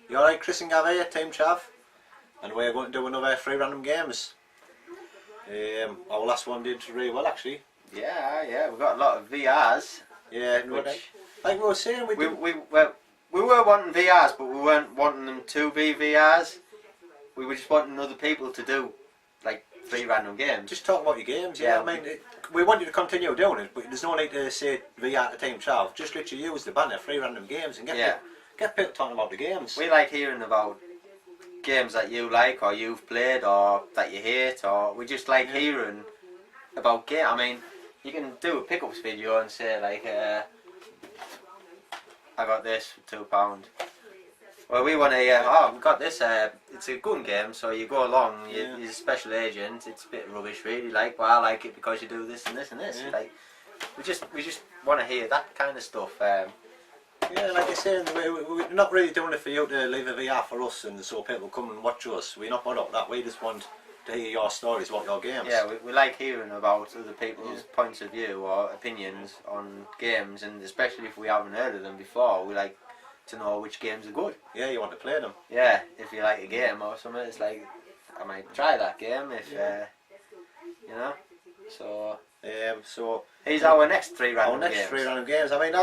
You alright, Chris and Gav here, Team Chav? And we're going to do another 3 random games. Our last one did really well actually. Yeah, we've got a lot of VRs. Yeah, which, like we were saying, we were wanting VRs, but we weren't wanting them to be VRs. We were just wanting other people to do like 3 random games. Just talk about your games, yeah. I mean, we want you to continue doing it, but there's no need to say VR to Team Chav. Just literally use the banner, 3 random games, and get people talking about the games. We like hearing about games that you like, or you've played, or that you hate, or we just like hearing about games. I mean, you can do a pickups video and say like, I got this for £2. Well, we want to hear, oh, we got this, it's a gun game, so you go along, you're a special agent, it's a bit rubbish really, like, but I like it because you do this and this and this. Like, we just want to hear that kind of stuff. Yeah, like I say, we're not really doing it for you to leave a VR for us and so people come and watch us. We're not about that. We just want to hear your stories about your games. Yeah, we like hearing about other people's points of view or opinions on games, and especially if we haven't heard of them before, we like to know which games are good. Yeah, you want to play them. Yeah, if you like a game or something, it's like, I might try that game if, you know. So here's our next 3 random games. Our next 3 random games. I mean,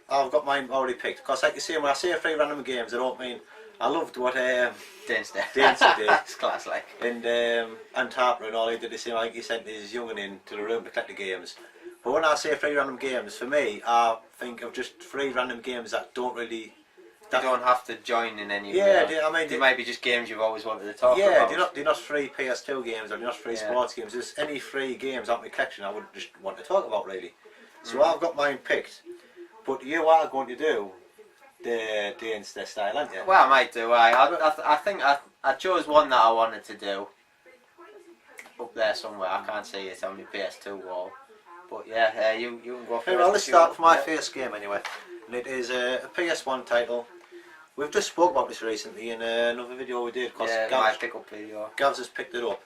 I've got mine already picked, because like you say, when I say 3 random games, I don't mean, I loved what Deinster did. It's class, like. And Harper and all, he did the same. I think he sent his young'un into the room to collect the games. But when I say 3 random games, for me, I think of just 3 random games that don't really... You don't have to join in any I mean... They might be just games you've always wanted to talk about. Yeah, they're not 3 PS2 games, or they're not 3 sports games. There's any 3 games out in my collection I would just want to talk about, really. So I've got mine picked. But you are going to do the Deinster style, aren't you? Well, I might do. I think I chose one that I wanted to do up there somewhere. I can't see it on my PS2 wall. But yeah, you can go first. Well, let's start with my first game anyway. And it is a PS1 title. We've just spoke about this recently in another video we did. My pick-up video. Gav's has picked it up.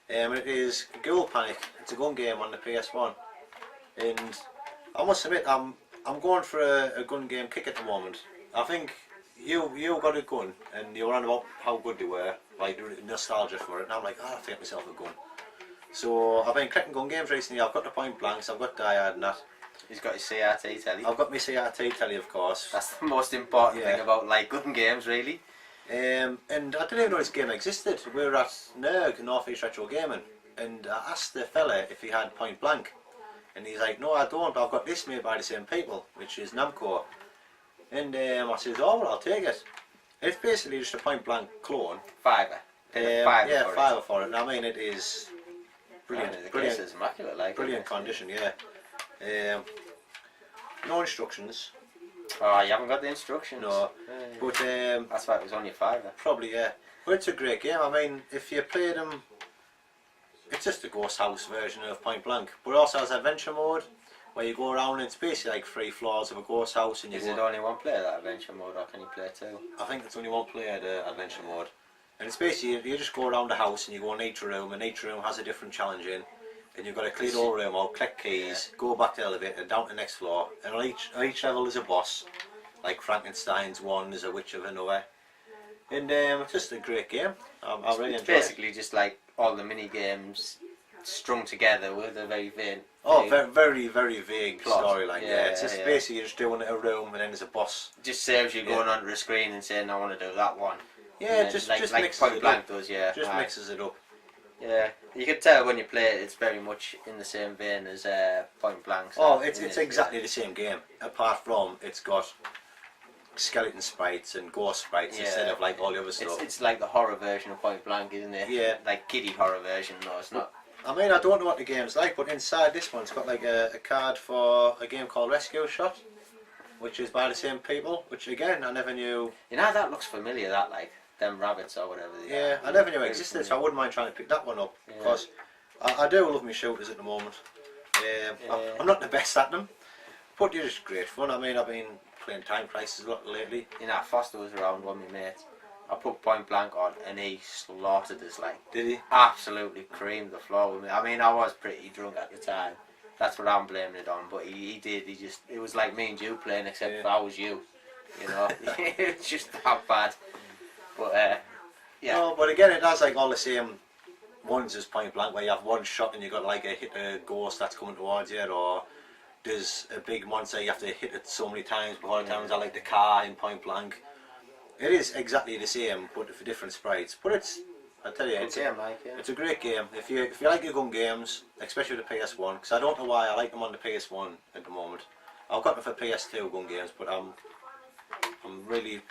And it is Ghoul Panic. It's a gun game on the PS1. And I must admit, I'm going for a gun game kick at the moment. I think you got a gun and you were on about how good they were, like nostalgia for it, and I'm like, oh, I have to get myself a gun. So I've been collecting gun games recently. I've got the Point Blanks, I've got Die Hard and that. He's got his CRT telly. I've got my CRT telly, of course. That's the most important thing about like gun games, really. And I didn't even know this game existed. We were at NERG, North East Retro Gaming, and I asked the fella if he had Point Blank. And he's like, no, I don't, but I've got this made by the same people, which is Namco. And I said, oh, well, I'll take it. It's basically just a Point Blank clone. Fiver. Fiver for it. And I mean, it is brilliant. The case is immaculate, like. Brilliant condition, yeah. No instructions. Oh, you haven't got the instructions? No. But that's why it was only a fiver. Probably, yeah. But it's a great game. I mean, if you play them, it's just a ghost house version of Point Blank, but it also has adventure mode where you go around and it's basically like 3 floors of a ghost house. And is it only one player, that adventure mode, or can you play 2? I think it's only one player, the adventure mode. And it's basically, you just go around the house and you go in each room, and each room has a different challenge in. And you've got to clear the whole room out, collect keys, go back to the elevator, down to the next floor. And on each level is a boss, like Frankenstein's one, there's a witch of another. And it's just a great game. I really enjoy it. It's basically just like all the mini games strung together with a very vague... very vague storyline, yeah. It's just basically you're just doing a room and then there's a boss. It just saves you going onto the screen and saying, I want to do that one. Yeah, just mixes Point Blank it up. does, yeah. Just mixes it up. Yeah, you can tell when you play it, it's very much in the same vein as Point Blank. So it's exactly the same game, apart from it's got skeleton sprites and ghost sprites instead of like all the other stuff. It's like the horror version of Point Blank, isn't it? Yeah. Like kiddie horror version, no, it's not. I mean, I don't know what the game's like, but inside this one, it's got like a card for a game called Rescue Shot, which is by the same people, which again, I never knew... You know, that looks familiar, that, like, them rabbits or whatever they are. I never knew it existed, so I wouldn't mind trying to pick that one up, because I do love my shooters at the moment. I'm not the best at them, but they're just great fun. I mean, I've been playing Time Crisis a lot lately. You know, Foster was around with my mate. I put Point Blank on and he slaughtered us, like. Did he? Absolutely creamed the floor with me. I mean, I was pretty drunk at the time. That's what I'm blaming it on, but he did. He just, it was like me and you playing, except if I was you. You know, it's just that bad. But yeah. No, but again, it has like all the same ones as Point Blank, where you have one shot and you got like hit a ghost that's coming towards you, or there's a big monster you have to hit it so many times before it turns out, like the car in Point Blank. It is exactly the same, but for different sprites. But it's, I tell you, it's a great game. If you like your gun games, especially with the PS1, because I don't know why I like them on the PS1 at the moment. I've got them for PS2 gun games, but I'm really,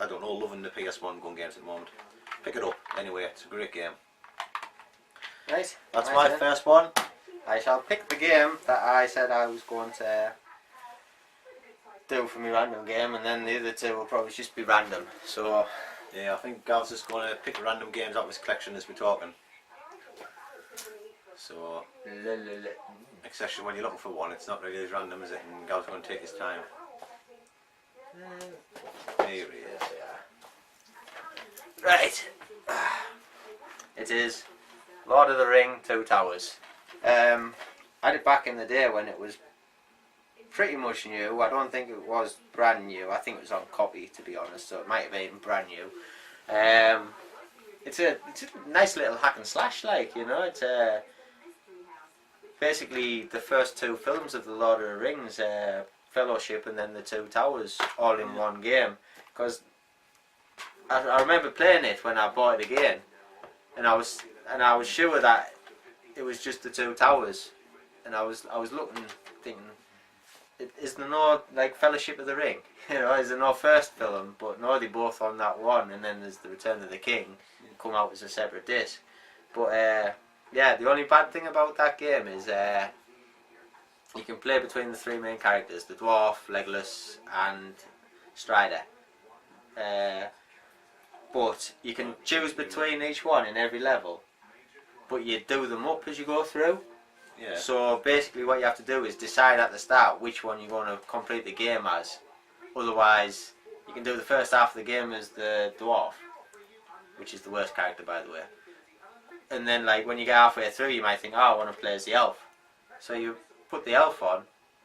I don't know, loving the PS1 gun games at the moment. Pick it up anyway. It's a great game. Right. That's my first one. I shall pick the game that I said I was going to do for my random game, and then the other two will probably just be random. So yeah, I think Gav's just going to pick random games out of his collection as we're talking. So, especially when you're looking for one, it's not really as random, is it? And Gav's going to take his time. There he is. Right. It is Lord of the Ring, Two Towers. I had it back in the day when it was pretty much new. I don't think it was brand new. I think it was on copy, to be honest, so it might have been brand new. It's a nice little hack and slash, like, you know. It's basically the first two films of the Lord of the Rings, Fellowship and then the Two Towers, all in one game. Because I remember playing it when I bought it again, and I was sure that it was just the Two Towers, and I was looking, thinking, is there no like Fellowship of the Ring? You know, is there no first film? But no, they both on that one, and then there's the Return of the King, come out as a separate disc. But yeah, the only bad thing about that game is you can play between the three main characters: the dwarf, Legolas, and Strider. But you can choose between each one in every level, but you do them up as you go through. Yeah. So basically what you have to do is decide at the start which one you're going to complete the game as. Otherwise, you can do the first half of the game as the dwarf, which is the worst character, by the way. And then like when you get halfway through, you might think, oh, I want to play as the elf. So you put the elf on,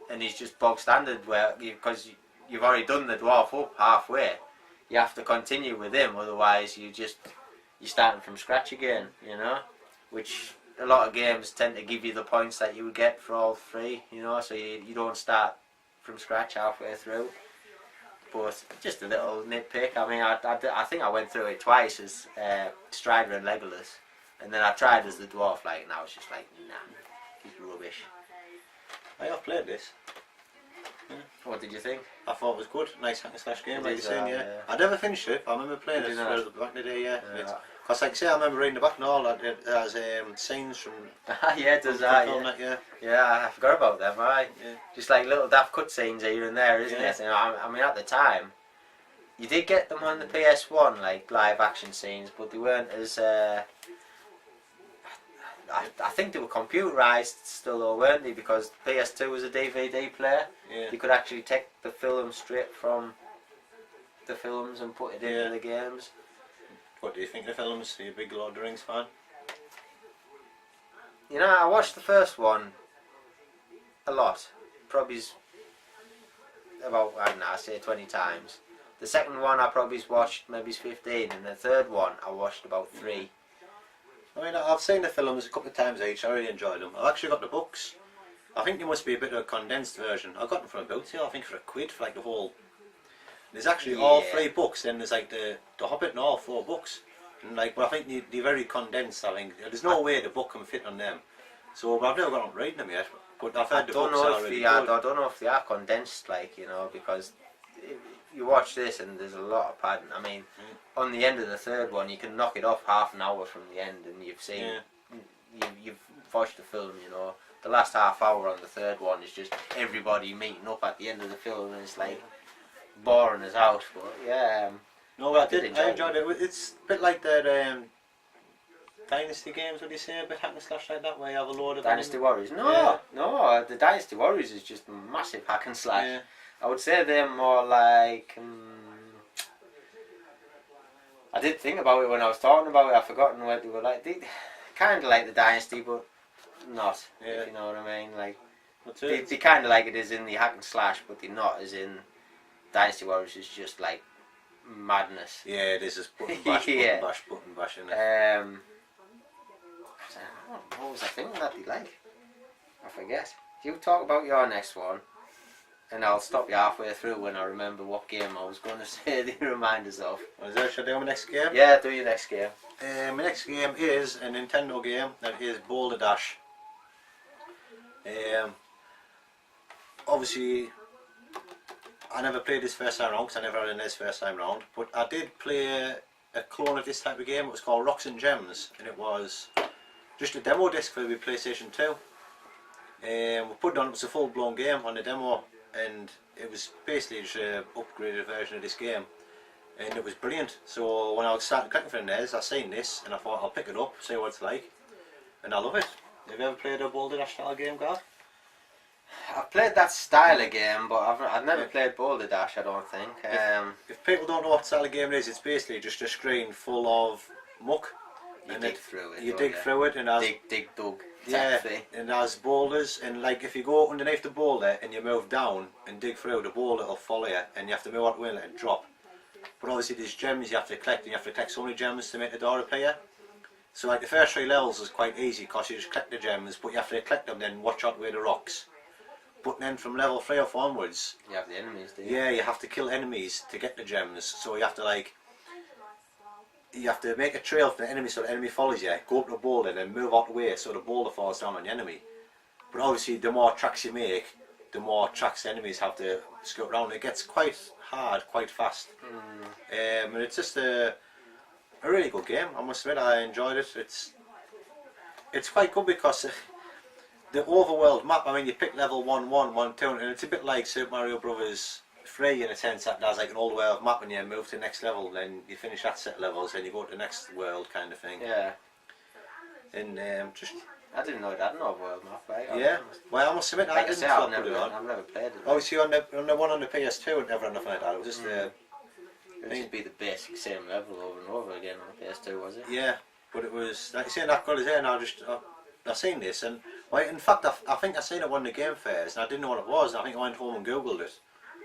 and he's just bog standard, where because you've already done the dwarf up halfway. You have to continue with him, otherwise you're starting from scratch again, you know, which a lot of games tend to give you the points that you would get for all three, you know, so you don't start from scratch halfway through. But just a little nitpick. I mean, I think I went through it twice as Strider and Legolas, and then I tried as the dwarf, like, and I was just like, nah, he's rubbish. I have played this. What did you think? I thought it was good. Nice hack and slash game, It like is, you're saying, yeah. I never finished it, but I remember playing it back in the day, yeah. Because like I say, I remember reading the back and all that. It has scenes from yeah, it does that, yeah. Yeah, I forgot about them, right? Yeah. Just like little daft cutscenes here and there, isn't it? And I mean, at the time, you did get them on the PS1, like live action scenes, but they weren't as. I think they were computerized still, though, weren't they? Because PS2 was a DVD player. Yeah. You could actually take the film straight from the films and put it into the games. What do you think of the films? Are you a big Lord of the Rings fan? You know, I watched the first one a lot. Probably about, I don't know, I say 20 times. The second one I probably watched maybe 15, and the third one I watched about 3. I mean, I've seen the films a couple of times each. I really enjoyed them. I've actually got the books. I think there must be a bit of a condensed version. I got them from about here, I think for £1 for like the whole. There's actually all 3 books. Then there's like the Hobbit and all 4 books. And like, but I think they're very condensed. I think there's no way the book can fit on them. So, but I've never got on reading them yet. But I've heard the books are really good. I don't know if they are condensed, like, you know, because you watch this and there's a lot of padding. I mean, on the end of the third one, you can knock it off half an hour from the end, and you've seen, you've watched the film. You know, the last half hour on the third one is just everybody meeting up at the end of the film, and it's like boring as out. But yeah, no, I enjoyed it. It's a bit like the Dynasty games. What do you say? A bit hack and slash like that, where you have a load of Dynasty Warriors. No, the Dynasty Warriors is just a massive hack and slash. Yeah. I would say they're more like. I did think about it when I was talking about it. I've forgotten what they were like. They kind of like the Dynasty, but not. If you know what I mean. Like they kind of like it as in the hack and slash, but they're not as in Dynasty Warriors. Is just like madness. Yeah, it is just button bash, Yeah. button bash, isn't it? What was I thinking that'd be like? I forget. You talk about your next one, and I'll stop you halfway through when I remember what game I was going to say the reminders of. Should I do my next game? Yeah, do your next game. My next game is a Nintendo game that is Boulder Dash. Obviously, I never played this first time round because I never had it in this first time round, but I did play a clone of this type of game. It was called Rocks and Gems, and it was just a demo disc for the PlayStation 2. We put it on, it was a full blown game on the demo, and it was basically just an upgraded version of this game, and it was brilliant. So when I started clicking for NES, I seen this and I thought I'll pick it up, see what it's like, and I love it. Have you ever played a Boulder Dash style game, Gav? I've played that style of game, but I've never played Boulder Dash, I don't think. If people don't know what style of game it is, it's basically just a screen full of muck. You dig through it. You dig through it, and as dug. yeah, and as boulders, and like if you go underneath the boulder and you move down and dig through, the boulder will follow you, and you have to move out the way and let it drop. But obviously there's gems you have to collect, and you have to collect so many gems to make the door appear. So like the first 3 levels is quite easy because you just collect the gems, but you have to collect them then watch out the way the rocks. But then from level 3 or 4 onwards, you have the enemies, do you? Yeah, you have to kill enemies to get the gems. So you have to make a trail for the enemy so the enemy follows you, go up to the boulder and then move out the way so the boulder falls down on the enemy. But obviously the more tracks you make, the more tracks the enemies have to scoot around. It gets quite hard, quite fast. And it's just a really good game, I must admit. I enjoyed it. It's quite good because the overworld map, I mean, you pick level 1, 1, 1, 2, and it's a bit like Super Mario Brothers 3 in a sense that there's like an old world map and you move to the next level, then you finish that set of levels, then you go to the next world kind of thing. Yeah. And just... I didn't know it had an overworld map, right? Yeah. Well, I must admit, I didn't I've put it on. I've never played it. Obviously on the one on the PS2 and never had nothing like that. It was just It would just be the basic same level over and over again on the PS2, was it? Yeah, but it was, like you say, that colours there, and I seen this, and well, in fact I think I seen it one of the game fairs and I didn't know what it was, and I think I went home and googled it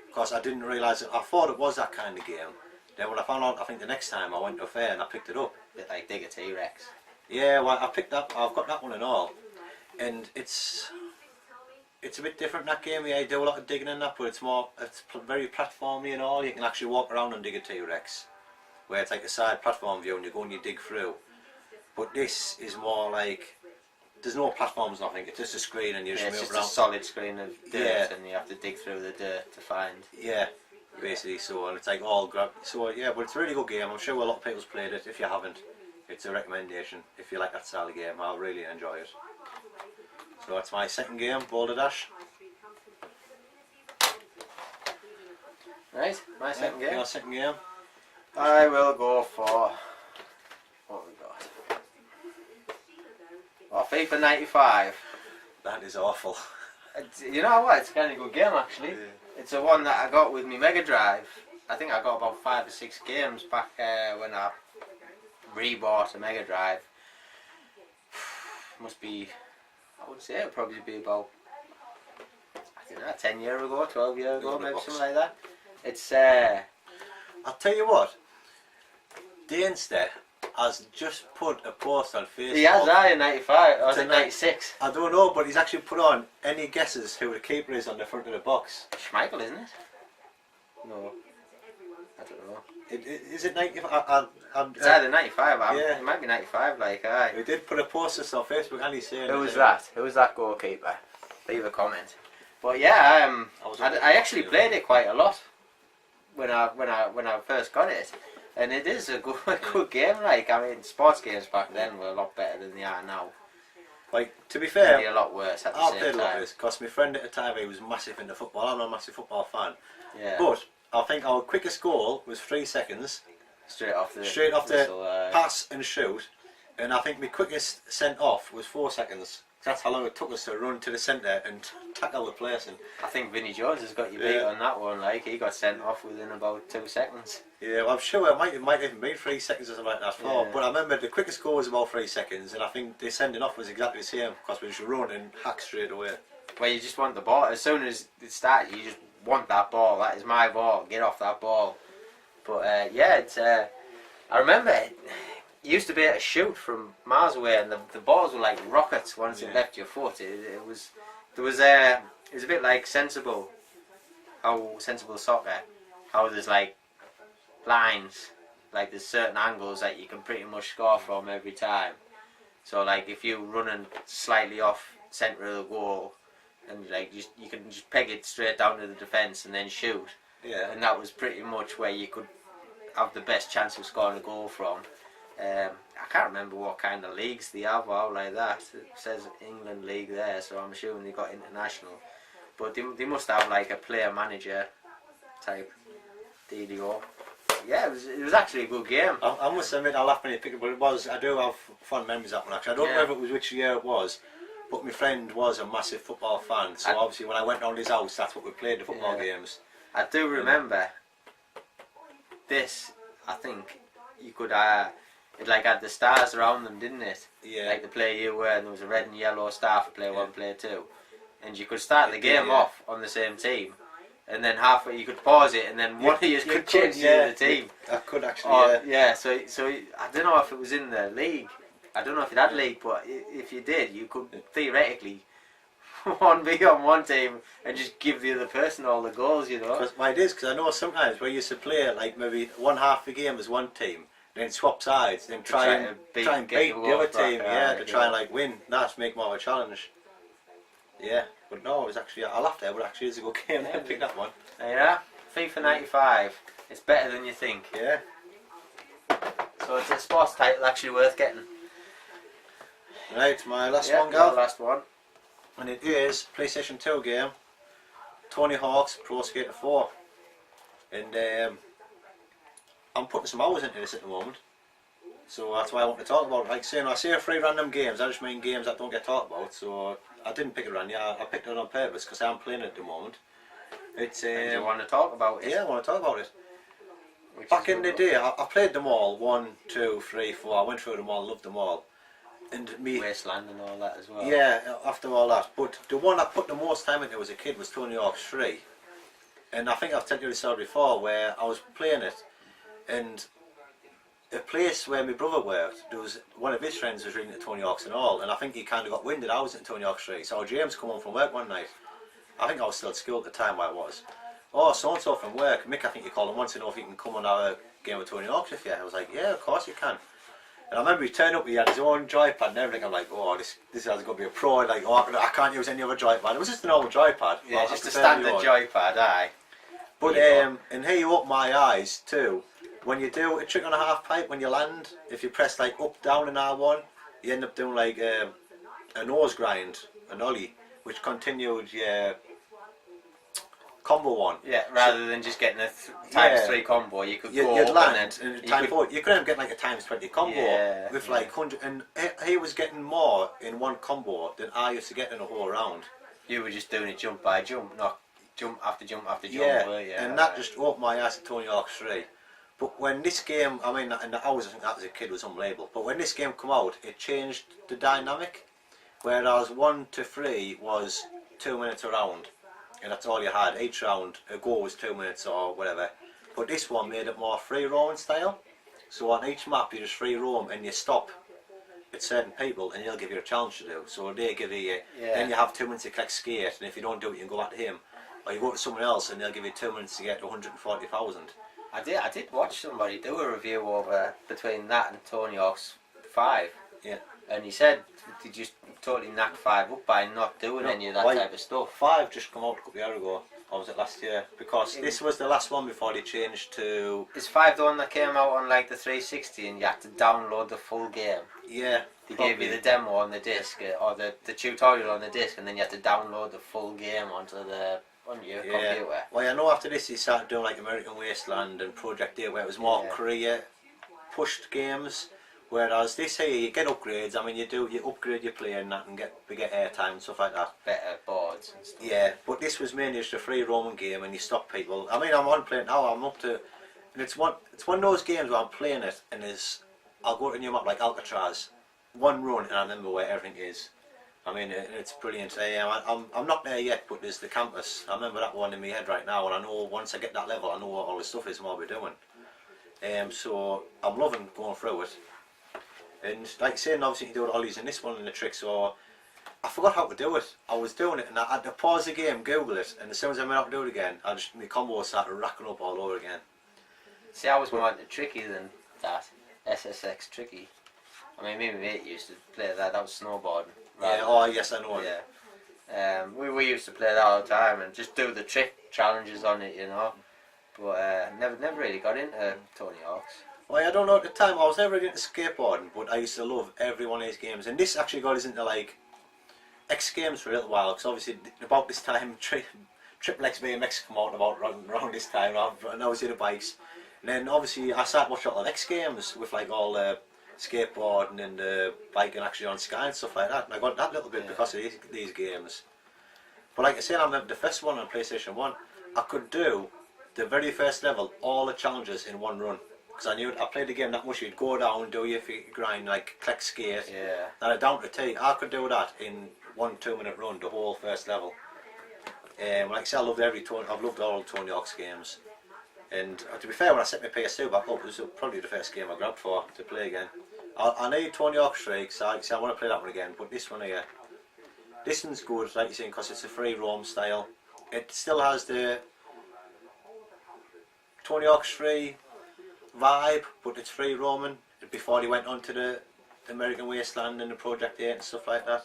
because I didn't realise it. I thought it was that kind of game. Then when I found out, I think the next time I went to a fair and I picked it up. A bit like Digger T-Rex. Yeah, well I picked that, I've got that one and all, and it's a bit different, that game. Yeah, you do a lot of digging in that, but it's very platformy and all. You can actually walk around on Digger T-Rex, where it's like a side platform view and you go and you dig through. But this is more like, there's no platforms, nothing, it's just a screen and you just move it's around. just a solid screen of dirt, Yeah. and you have to dig through the dirt to find. Yeah, basically, so, and it's like all grab. So yeah, but it's a really good game. I'm sure a lot of people's played it. If you haven't, it's a recommendation. If you like that style of game, I'll really enjoy it. So that's my second game, Boulder Dash. Right, my second game. Your second game. I will go for... what have we got? Oh, FIFA 95. That is awful. You know what? It's a kind of good game actually. Yeah. It's the one that I got with my Mega Drive. I think I got about 5 or 6 games back when I rebought a Mega Drive. Must be, I would say it'd probably be about, I don't know, 10 years ago, 12 years ago, maybe something like that. It's I'll tell you what, Dainster has just put a post on Facebook. he has in 95, or was it Tonight. 96? I don't know, but he's actually put on any guesses who the keeper is on the front of the box. Schmeichel, isn't it? No, I don't know. Is it 95? It's either 95, yeah. It might be 95, like, aye. We did put a post on Facebook and he's saying... Who was that? Who was that goalkeeper? Leave a comment. But yeah, I actually played it quite a lot when I first got it, and it is a good game. Like, I mean, sports games back then were a lot better than they are now. Like, to be fair, Maybe a lot worse at the I same played a lot of time. this because my friend at the time, he was massive into football. I'm not a massive football fan. Yeah. But I think our quickest goal was 3 seconds. Straight off the whistle, whistle, pass and shoot, and I think my quickest sent off was 4 seconds. That's how long it took us to run to the centre and tackle the place. And I think Vinnie Jones has got you beat Yeah. on that one. Like, he got sent off within about 2 seconds. yeah, well, I'm sure it might even be 3 seconds or something like that. Yeah. But I remember the quickest goal was about 3 seconds, and I think the sending off was exactly the same because we just run and hack straight away. Where you just want the ball. As soon as it starts, you just want that ball. That is my ball. Get off that ball. But yeah, it's. I remember it used to be able to shoot from miles away, and the balls were like rockets once it left your foot. It was a bit like sensible soccer. How there's like lines, like there's certain angles that you can pretty much score from every time. So like if you're running slightly off centre of the goal, and like you can just peg it straight down to the defence and then shoot. Yeah. And that was pretty much where you could have the best chance of scoring a goal from. I can't remember what kind of leagues they have or like that. It says England League there, so I'm assuming they got international. But they must have like a player manager type dealio. Yeah, it was actually a good game. I must admit, I laughed when you picked it, but it was. I do have fond memories of that one actually. I don't know if it was which year it was, but my friend was a massive football fan. So obviously, when I went round his house, that's what we played, the football games. I do remember this. I think you could. It like had the stars around them, didn't it? Yeah. Like the player you were, and there was a red and yellow star for player 1, player 2, and you could start the game off on the same team. And then halfway you could pause it, and then one of you could change to the team. I could actually. So I don't know if it was in the league. I don't know if it had league, but if you did, you could theoretically 1v on one team and just give the other person all the goals. You know. Because it is, because I know sometimes we used to play like maybe one half the game as one team, then swap sides, then try and beat the other team. To try and like win. That's make more of a challenge. Yeah. But no, it was actually, I laughed at it, but actually it's a good game. I picked that one. Yeah, FIFA 95. It's better than you think. Yeah. So it's a sports title actually worth getting. Right, my last one, Gal. Last one. And it is PlayStation 2 game, Tony Hawk's Pro Skater 4. And I'm putting some hours into this at the moment. So that's why I want to talk about it. Like saying, I say 3 random games, I just mean games that don't get talked about. So I didn't pick it random. I picked it on purpose because I'm playing it at the moment. It's and you want to talk about it? Yeah, I want to talk about it. Back in the day, I played them all. 1, 2, 3, 4. I went through them all, loved them all. And me Wasteland and all that as well. Yeah, after all that. But the one I put the most time into as a kid was Tony Hawk's 3. And I think I've told you the story before where I was playing it, and the place where my brother worked, there was one of his friends was reading the Tony Hawk's and all, and I think he kind of got winded. I was in Tony Hawk's 3, so James come home from work one night. I think I was still at school at the time where I was. Oh, so-and-so from work, Mick I think you call him, wants to know if he can come on our game of Tony Hawk's with you. I was like, yeah, of course you can. And I remember he turned up, he had his own joypad and everything. I'm like, oh, this has got to be a pro. Like, oh, I can't use any other joypad. It was just a normal joypad. Yeah, well, just a standard joypad, aye. But and here you open my eyes too. When you do a trick on a half pipe, when you land, if you press like up, down in R1, you end up doing like a nose grind, an ollie, which continued your combo one. Yeah, rather than just getting a times 3 combo, you could go you'd up land and then time 4. You could end up getting like a times 20 combo with like 100. And he was getting more in one combo than I used to get in a whole round. You were just doing it jump by jump, not jump after jump after jump. Yeah, were you? and that just opened my eyes to Tony Hawk's 3. But when this game, I mean, and I think that as a kid was unbelievable. But when this game came out, it changed the dynamic. Whereas 1 to 3 was 2 minutes a round, and that's all you had. Each round, a goal was 2 minutes or whatever. But this one made it more free roaming style. So on each map, you just free roam and you stop at certain people, and they'll give you a challenge to do. So they give you, then you have 2 minutes to collect skate, and if you don't do it, you can go back to him. Or you go to someone else, and they'll give you 2 minutes to get 140,000. I did watch somebody do a review over between that and Tony Hawk's 5. Yeah. And he said he just totally knocked 5 up by not doing any of that type of stuff. 5 just come out a couple of years ago. Or was it last year? Because this was the last one before they changed to... Is 5 the one that came out on like the 360 and you had to download the full game? Yeah. They gave you the demo on the disc, or the tutorial on the disc, and then you had to download the full game onto your computer. Well, I know after this he started doing like American Wasteland and Project A, where it was more career pushed games. Whereas this here, you get upgrades. I mean, you upgrade your player and that, and get airtime and stuff like that. Better boards and stuff. Yeah, but this was mainly just a free roaming game, and you stop people. I mean, I'm on playing now. I'm up to, and it's one of those games where I'm playing it, and I'll go to a new map like Alcatraz, one run, and I remember where everything is. I mean, it's brilliant. I'm not there yet, but there's the campus. I remember that one in my head right now, and I know once I get that level, I know what all the stuff is and what we're doing. So I'm loving going through it. And like saying, obviously you do all these and this one and the trick, so I forgot how to do it. I was doing it and I had to pause the game, Google it, and as soon as I went out to do it again, my combo started racking up all over again. See, I was more into tricky than that. SSX tricky. I mean, me and my mate used to play that. That was snowboarding. Yeah, oh yes, I know. Yeah. We used to play that all the time and just do the trick challenges on it, you know. But never really got into Tony Hawk's. Well, I don't know at the time. I was never really into skateboarding, but I used to love every one of these games. And this actually got us into like X Games for a little while, because obviously about this time Triple X BMX come out about around this time, and I was in the bikes. And then obviously I started watching all the X Games with like all the skateboarding and biking actually on Sky and stuff like that. And I got that little bit because of these games. But like I said, I remember the first one on PlayStation 1, I could do the very first level, all the challenges in one run. Because I knew I played the game that much, you'd go down, do your grind, like click skate, then I down to T. I could do that in 1-2 minute run, the whole first level. Like I said, I've loved all Tony Hawk's games. And to be fair, when I set my PS2 back up, it was probably the first game I grabbed to play again. I need Tony Hawk's 3, because I want to play that one again, but this one here, this one's good, like you're saying, because it's a free roam style. It still has the Tony Hawk's 3 vibe, but it's free roaming before they went on to the American Wasteland and the Project 8 and stuff like that.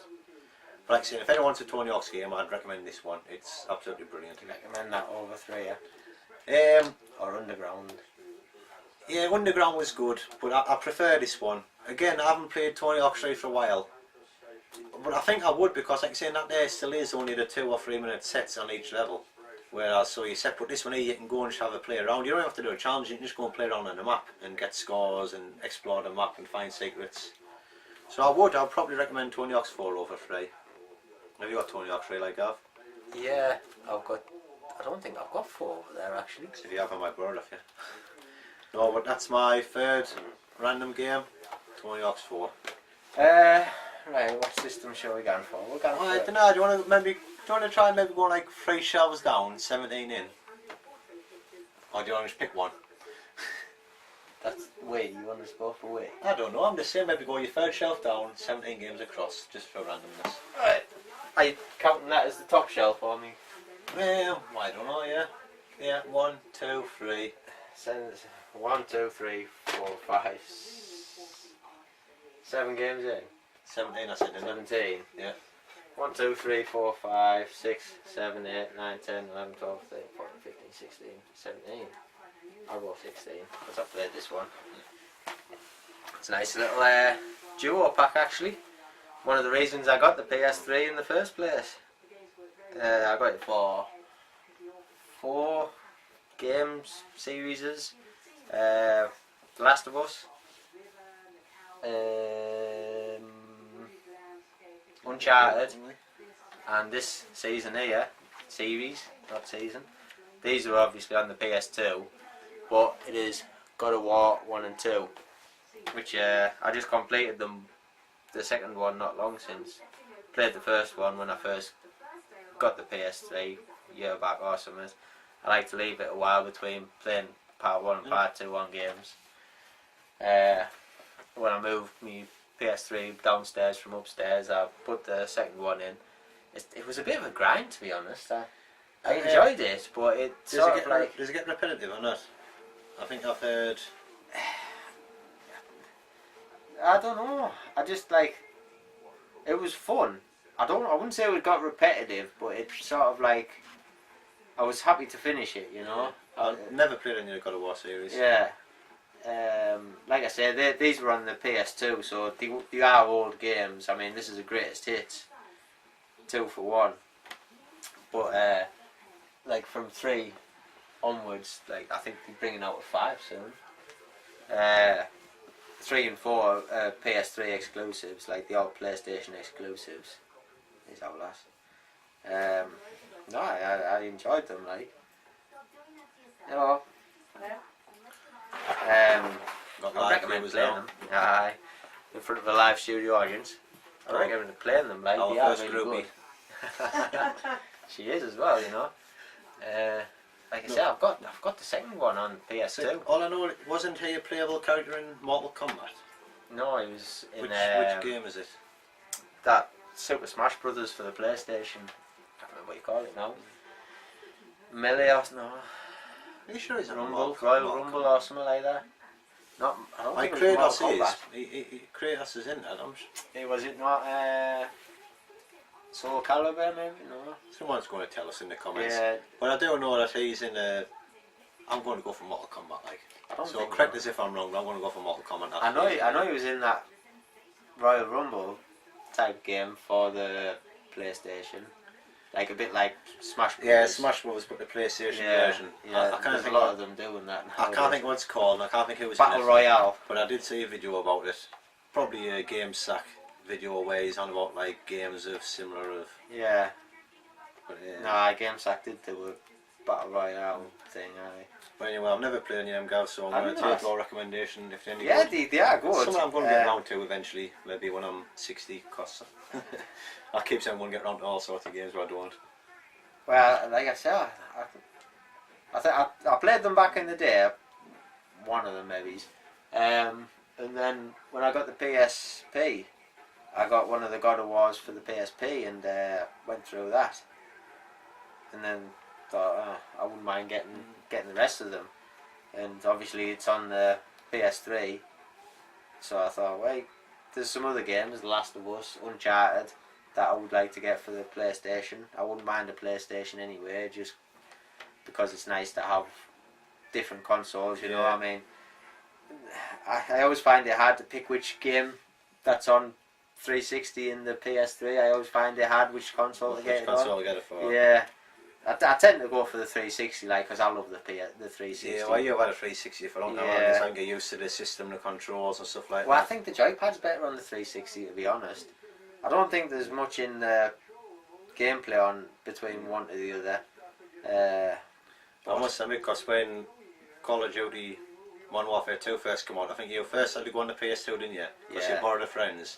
But like I said, if anyone wants a Tony Hawk's game, I'd recommend this one. It's absolutely brilliant. I recommend that over 3, yeah? Or Underground. Yeah, Underground was good, but I prefer this one. Again, I haven't played Tony Hawk's 3 for a while, but I think I would, because like I say, that there still is only the 2 or 3 minute sets on each level. Whereas, so you separate this one here, you can go and just have a play around. You don't have to do a challenge, you can just go and play around on the map and get scores and explore the map and find secrets. So I'd probably recommend Tony Hawk's 4 over 3. Have you got Tony Hawk's 3 like Gav? Yeah, I don't think I've got 4 over there actually. So if you have, I might borrow it off you. No, but that's my third random game, Tony Hawk's 4. Right, what system shall we go for? We're going for I don't know, do you want to try and maybe go like 3 shelves down, 17 in? Or do you want to just pick one? That's way, you want us both for way? I don't know, I'm just saying maybe go your third shelf down, 17 games across, just for randomness. Right. Are you counting that as the top shelf for me? I don't know, yeah. Yeah, 1, 2, 3. 1, 2, 3, 4, 5, 7 games in. 17 I said, didn't I? 17. Yeah. 1, 2, 3, 4, 5, 6, 7, 8, 9, 10, 11, 12, 13, 14, 15, 16, 17. I'll go 16 because I've played this one. It's a nice little duo pack actually. One of the reasons I got the PS3 in the first place. I got it for 4 games, series. The Last of Us. Uncharted. And this season here, series, not season. These are obviously on the PS2, but it is God of War 1 and 2, which I just completed the second one not long since. Played the first one when I first got the PS3 year back or something. I like to leave it a while between playing part 1 and part 2 on games. When I moved my PS3 downstairs from upstairs, I put the second one in. It was a bit of a grind, to be honest. I enjoyed it, but it's sort of like... Does it get repetitive or not? I think I've heard... I don't know. I just like... It was fun. I wouldn't say it got repetitive, but it's sort of like... I was happy to finish it, you know? I've never played any of the God of War series. Yeah. Like I said, these were on the PS2, so they are old games. I mean, this is the greatest hits. 2 for 1. But, like from 3 onwards, like I think they're bringing out a 5 soon. 3 and 4 PS3 exclusives, like the old PlayStation exclusives. Is our last. No, I enjoyed them, like. You know. I recommend playing them. Aye, in front of a live studio audience. I recommend playing them, like. Our They are first really groupie. good. She is as well, you know. Like I said, I've got the second one on PS2. All I know, wasn't he a playable character in Mortal Kombat? No, he was in Which game is it? that Super Smash Brothers for the PlayStation. I can't remember what you call it now. Melee or no? Are you sure he's in Rumble, Royal Rumble or something like that. Not, I don't think it was Kratos Mortal is. Kombat. Kratos is in that. Was it not Soul Calibur maybe? No. Someone's going to tell us in the comments. Yeah. But I do know that he's in a. I'm going to go for Mortal Kombat, like. I don't So think correct so. us if I'm wrong, but I'm going to go for Mortal Kombat. I know he was in that Royal Rumble type game for the PlayStation. Like a bit like Smash Bros. Yeah, Smash Bros, but the PlayStation version. Yeah, I can't there's think a lot of them doing that. I can't think what it's called. I can't think who was Battle in it. Royale. But I did see a video about it. Probably a Game Sack video where he's on about like games of similar of. Yeah. But, No, GameSack did do a Battle Royale thing, aye. But anyway, I've never played any of them guys, so I'm going to take your recommendation if they're any Yeah, good. they are good. Something I'm going to get round to eventually, maybe when I'm 60, cause I keep saying I'm going to get round to all sorts of games, but I don't. Well, like I said, I played them back in the day, one of them maybe, and then when I got the PSP, I got one of the God of Wars for the PSP and went through that, and then thought I wouldn't mind getting the rest of them, and obviously it's on the PS3, so I thought, wait, there's some other games, The Last of Us, Uncharted, that I would like to get for the PlayStation. I wouldn't mind a PlayStation anyway, just because it's nice to have different consoles, you know what I mean? I always find it hard to pick which game that's on 360 and the PS3. I always find it hard which console to get it console on. to get it for? Yeah. I tend to go for the 360, like, because I love the 360. Yeah, well, you've had a 360 for a long time. Yeah. I get used to the system, the controls and stuff like Well, that. I think the joypad's better on the 360, to be honest. I don't think there's much in the gameplay on between one to the other. I must admit, because when Call of Duty Modern Warfare 2 first came out, I think you first had to go on the PS2, didn't you? Because you borrowed a friend's.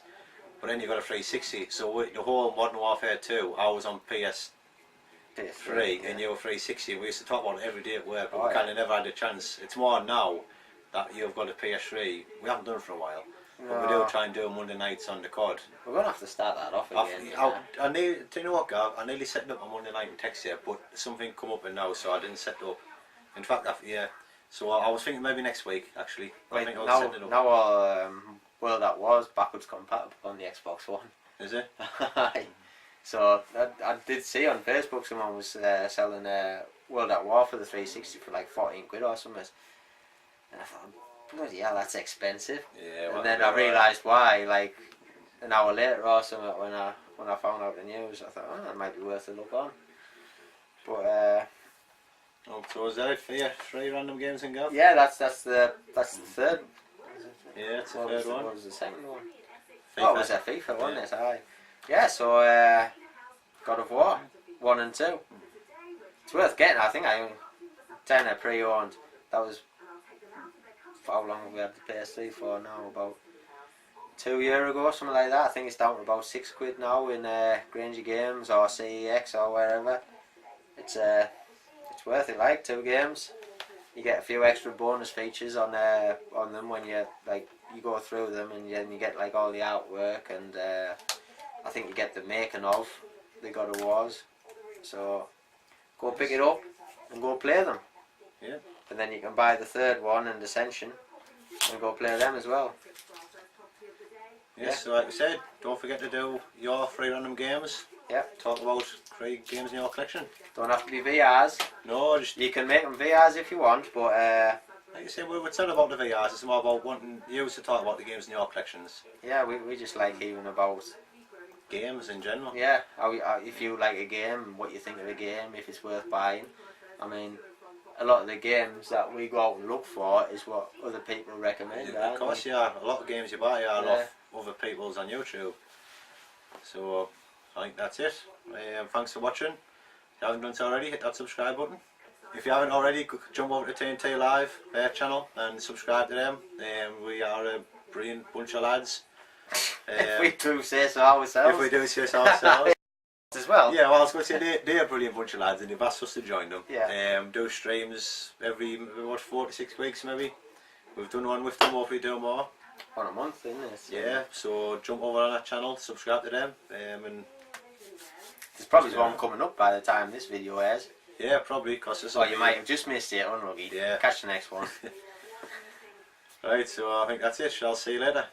But then you got a 360, so with the whole Modern Warfare 2, I was on PS3 and you were 360. We used to talk about it every day at work, but we kind of never had a chance. It's more now that you've got a PS3. We haven't done it for a while. But we do try and do Monday nights on the COD. We're going to have to start that off again. Do you know what, Gav? I nearly set it up on Monday night and text you, but something come up and now, so I didn't set it up. In fact, so I was thinking maybe next week, actually. I think I'll set it up. Now World at War's backwards compatible on the Xbox One. Is it? So I did see on Facebook someone was selling World at War for the 360 for like 14 quid or something. And I thought, bloody hell, that's expensive. Yeah. Well, and then I realised why, like an hour later or something, when I found out the news, I thought, it might be worth a look on. But so is that it for you? 3 random games in Gav? yeah, that's the third. Yeah, it's the third one. What was the second one? FIFA. Oh, it was a FIFA, wasn't it? Aye. Yeah, so God of War 1 and 2. It's worth getting. I think I 10 pre-owned. That was how long have we had the PS3 for now? About 2 years ago, something like that. I think it's down to about 6 quid now in Granger Games or CEX or wherever. It's worth it. Like 2 games, you get a few extra bonus features on them when you go through them, and then you get like all the artwork, and I think you get the making of the God of Wars. So go pick it up and go play them. Yeah. And then you can buy the third one and Ascension and go play them as well. Yes, so like I said, don't forget to do your 3 random games. Yep. Talk about 3 games in your collection. Don't have to be VRs. No, just You can make them VRs if you want, but like I said, we said about the VRs. It's more about wanting you to talk about the games in your collections. yeah, we just like hearing about Games in general. how if you like a game, what you think of the game, if it's worth buying. I mean, a lot of the games that we go out and look for is what other people recommend. Of course, yeah. A lot of games you buy are off other people's on YouTube. So I think that's it. Thanks for watching. If you haven't done so already, hit that subscribe button. If you haven't already, jump over to TNT Live, their channel, and subscribe to them. We are a brilliant bunch of lads. If we do say so ourselves. If we do say so ourselves. as well. Yeah, well, I was going to say they're a brilliant bunch of lads, and they've asked us to join them. Yeah. Do streams every 4 to 6 weeks maybe. We've done one with them, hopefully do more. On a month, isn't it? So Yeah, so jump over on that channel, subscribe to them, and there's probably one coming up by the time this video airs. yeah, probably, because Oh, you might have just missed it, unlucky. Yeah. Catch the next one. Right, so I think that's it. I'll see you later.